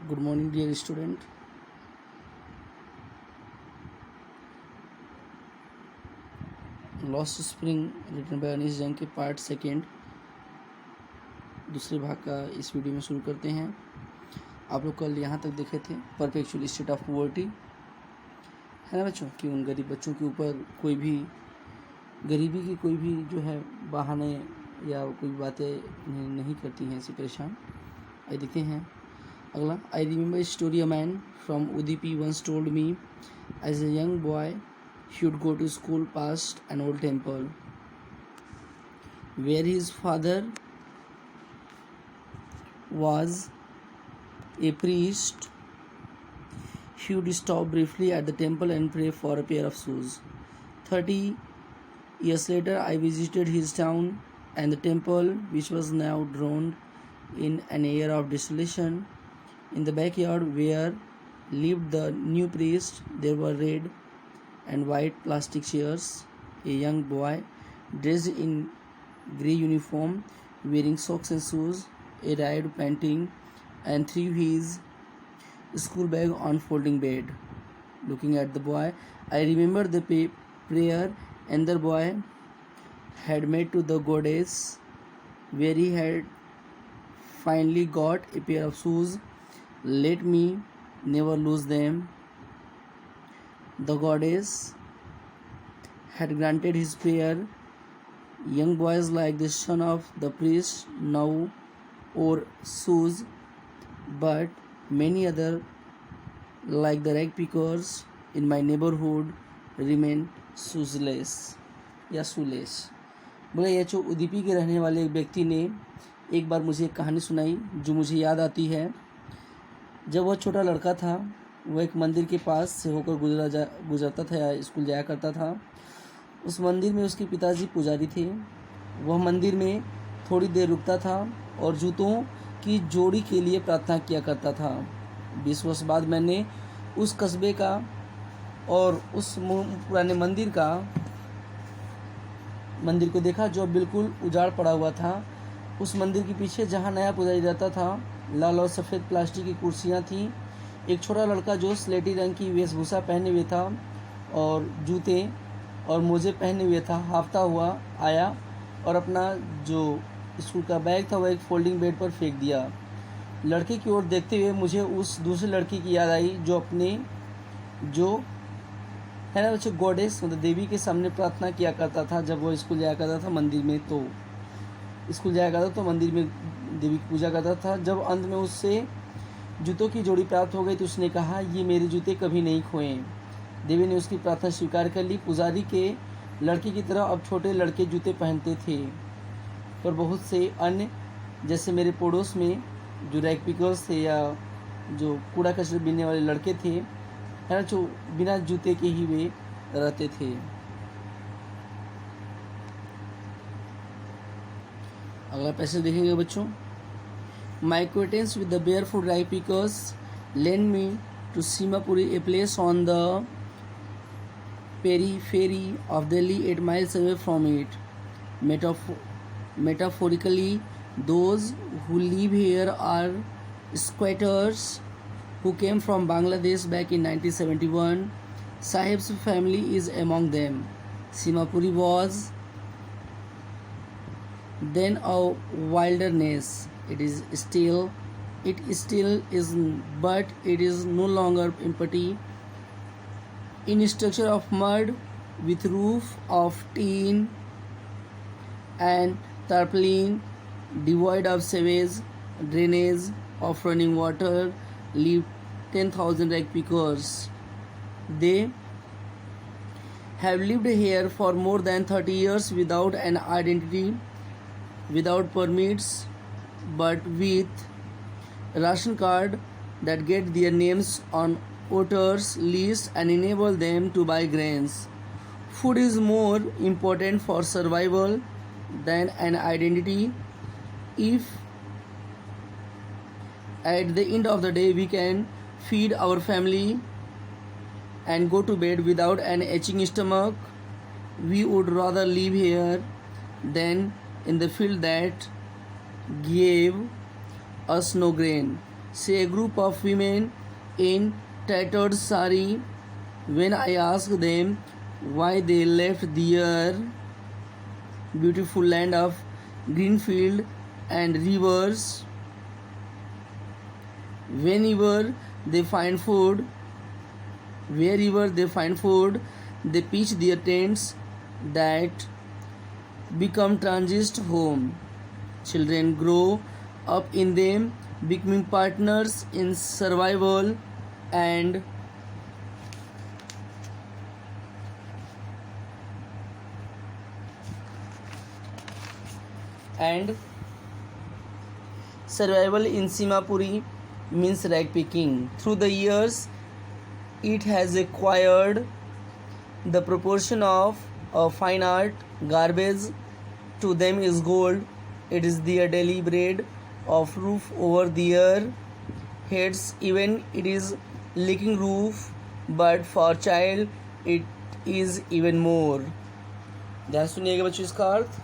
Good morning, dear student. Lost Spring written by Anees Jung के part second दूसरे भाग का इस वीडियो में शुरू करते हैं। आप लोग कल यहाँ तक देखे थे परपेचुअल स्टेट ऑफ पॉवर्टी, है ना बच्चों, कि उन गरीब बच्चों के ऊपर कोई भी गरीबी की कोई भी जो है बहाने या कोई बातें नहीं करती हैं ऐसे परेशान। आइए देखते हैं अगला। I remember story a man from Udupi once told me as a young boy he would go to school past an old temple where his father was a priest. He would stop briefly at the temple and pray for a pair of shoes. 30 years later, I visited his town, and the temple, which was now drowned in an air of desolation. In the backyard where lived the new priest, there were red and white plastic chairs. A young boy dressed in grey uniform, wearing socks and shoes, arrived panting and threw his school bag on folding bed. Looking at the boy, I remembered the prayer and the boy had made to the goddess, where he had finally got a pair of shoes. Let me never lose them. The goddess had granted his prayer. Young boys like the son of the priest now wore shoes, but many other like the rag pickers in my neighborhood remain shoeless या shoeless। बोले ये जो उदीपी के रहने वाले एक व्यक्ति ने एक बार मुझे एक कहानी सुनाई जो मुझे याद आती है। जब वह छोटा लड़का था, वह एक मंदिर के पास से होकर गुजरता था या स्कूल जाया करता था। उस मंदिर में उसके पिताजी पुजारी थे। वह मंदिर में थोड़ी देर रुकता था और जूतों की जोड़ी के लिए प्रार्थना किया करता था। 20 वर्ष बाद मैंने उस कस्बे का और उस पुराने मंदिर को देखा जो बिल्कुल उजाड़ पड़ा हुआ था। उस मंदिर के पीछे जहाँ नया पुजारी रहता था, लाल और सफ़ेद प्लास्टिक की कुर्सियाँ थीं। एक छोटा लड़का जो स्लेटी रंग की वेशभूषा पहने हुए था और जूते और मोजे पहने हुए था, हाफता हुआ आया और अपना जो स्कूल का बैग था वह एक फोल्डिंग बेड पर फेंक दिया। लड़के की ओर देखते हुए मुझे उस दूसरे लड़की की याद आई जो है ना बच्चों, गॉडेस मतलब देवी के सामने प्रार्थना किया करता था जब वो स्कूल जाया करता था मंदिर में। तो स्कूल जाया करता तो मंदिर में देवी की पूजा करता था। जब अंत में उससे जूतों की जोड़ी प्राप्त हो गई तो उसने कहा, ये मेरे जूते कभी नहीं खोए। देवी ने उसकी प्रार्थना स्वीकार कर ली। पुजारी के लड़के की तरह अब छोटे लड़के जूते पहनते थे, पर बहुत से अन्य जैसे मेरे पड़ोस में जो रैग पिकर्स थे या जो कूड़ा कचरा बीनने वाले लड़के थे, है ना, जो बिना जूते के ही वे रहते थे। अगला पैसेज देखेंगे बच्चों। My acquaintance with the barefoot rag pickers led me to Simapuri, a place on the periphery of Delhi, 8 miles away from it. Metaphorically, those who live here are squatters who came from Bangladesh back in 1971. Sahib's family is among them. Simapuri was then a wilderness. It still is, but it is no longer empty. In structure of mud with roof of tin and tarpaulin, devoid of sewage, drainage of running water, live 10,000 rag pickers. They have lived here for more than 30 years without an identity, without permits, but with ration card that get their names on voters list and enable them to buy grains. Food is more important for survival than an identity. If at the end of the day we can feed our family and go to bed without an aching stomach, we would rather live here than in the field that gave us no grain. say a group of women in tattered sari. When I asked them why they left their beautiful land of green field and rivers, wherever they find food, they pitch their tents that become transit home. Children grow up in them, becoming partners in survival and survival in Simapuri means rag picking. Through the years, it has acquired the proportion of a fine art. Garbage to them is gold. It is their daily bread of roof over their heads. Even it is leaking roof, but for child it is even more. ध्यान सुनिएगा बच्चों इसका अर्थ.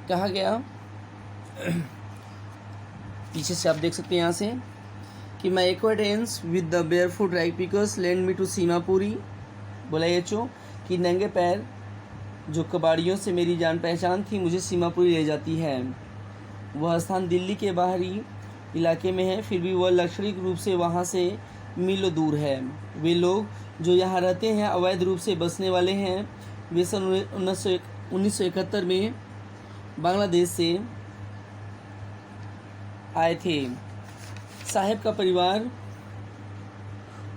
कहा गया पीछे से आप देख सकते हैं यहाँ से कि my acquaintance with the barefoot rag pickers lend me to Seemapuri. बोला ये चो कि नंगे पैर जो कबाड़ियों से मेरी जान पहचान थी मुझे सीमापुरी ले जाती है. वह स्थान दिल्ली के बाहरी इलाके में है, फिर भी वह लाक्षणिक रूप से वहाँ से मीलों दूर है. वे लोग जो यहाँ रहते हैं अवैध रूप से बसने वाले हैं. वे सन 1971 में बांग्लादेश से आए थे. साहेब का परिवार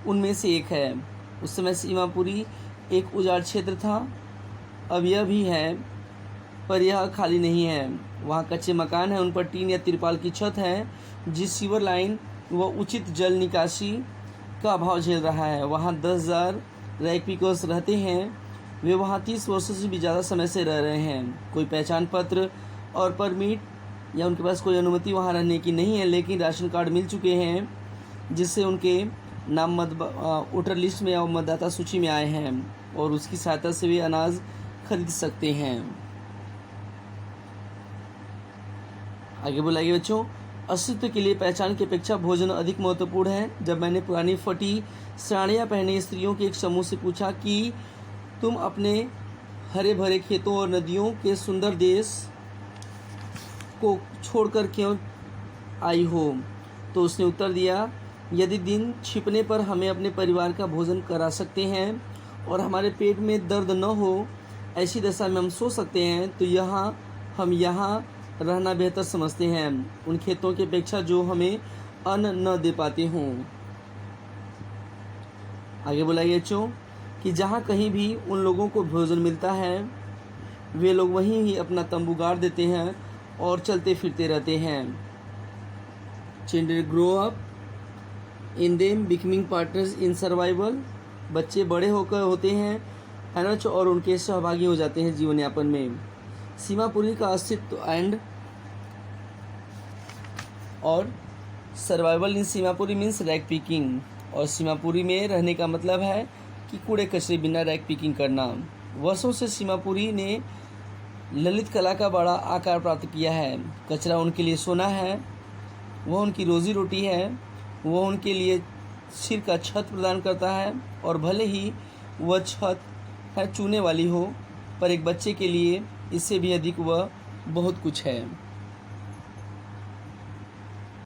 उनमें से एक है. उस समय सीमापुरी एक उजाड़ क्षेत्र था. अब यह भी है, पर यह खाली नहीं है. वहाँ कच्चे मकान हैं, उन पर टीन या तिरपाल की छत है. जिस सीवर लाइन व उचित जल निकासी का अभाव झेल रहा है. वहाँ 10,000 रैग पिकर्स रहते हैं. वे वहाँ 30 वर्षों से भी ज़्यादा समय से रह रहे हैं. कोई पहचान पत्र और परमिट या उनके पास कोई अनुमति वहाँ रहने की नहीं है, लेकिन राशन कार्ड मिल चुके हैं जिससे उनके नाम वोटर लिस्ट में और मतदाता सूची में आए हैं और उसकी सहायता से वे अनाज खरीद सकते हैं. आगे बोलाइए बच्चों. अस्तित्व के लिए पहचान की अपेक्षा भोजन अधिक महत्वपूर्ण है. जब मैंने पुरानी फटी साड़ियाँ पहने स्त्रियों के एक समूह से पूछा कि तुम अपने हरे भरे खेतों और नदियों के सुंदर देश को छोड़कर क्यों आई हो, तो उसने उत्तर दिया, यदि दिन छिपने पर हमें अपने परिवार का भोजन करा सकते हैं और हमारे पेट में दर्द न हो, ऐसी दशा में हम सो सकते हैं, तो हम यहाँ रहना बेहतर समझते हैं उन खेतों की अपेक्षा जो हमें अन्न न दे पाते हों. आगे बोलाइए बच्चों कि जहाँ कहीं भी उन लोगों को भोजन मिलता है वे लोग वहीं ही अपना तंबू गाड़ देते हैं और चलते फिरते रहते हैं. Children grow up in them becoming partners in survival. बच्चे बड़े होते हैं है ना, और उनके सहभागी हो जाते हैं जीवन यापन में. सीमापुरी का अस्तित्व और सर्वाइवल इन सीमापुरी मीन्स रैग पिकिंग. और सीमापुरी में रहने का मतलब है कि कूड़े कचरे बिना रैग पिकिंग करना. वर्षों से सीमापुरी ने ललित कला का बड़ा आकार प्राप्त किया है. कचरा उनके लिए सोना है, वह उनकी रोजी रोटी है. वह उनके लिए सिर का छत प्रदान करता है और भले ही वह छत है चूने वाली हो, पर एक बच्चे के लिए इससे भी अधिक वह बहुत कुछ है.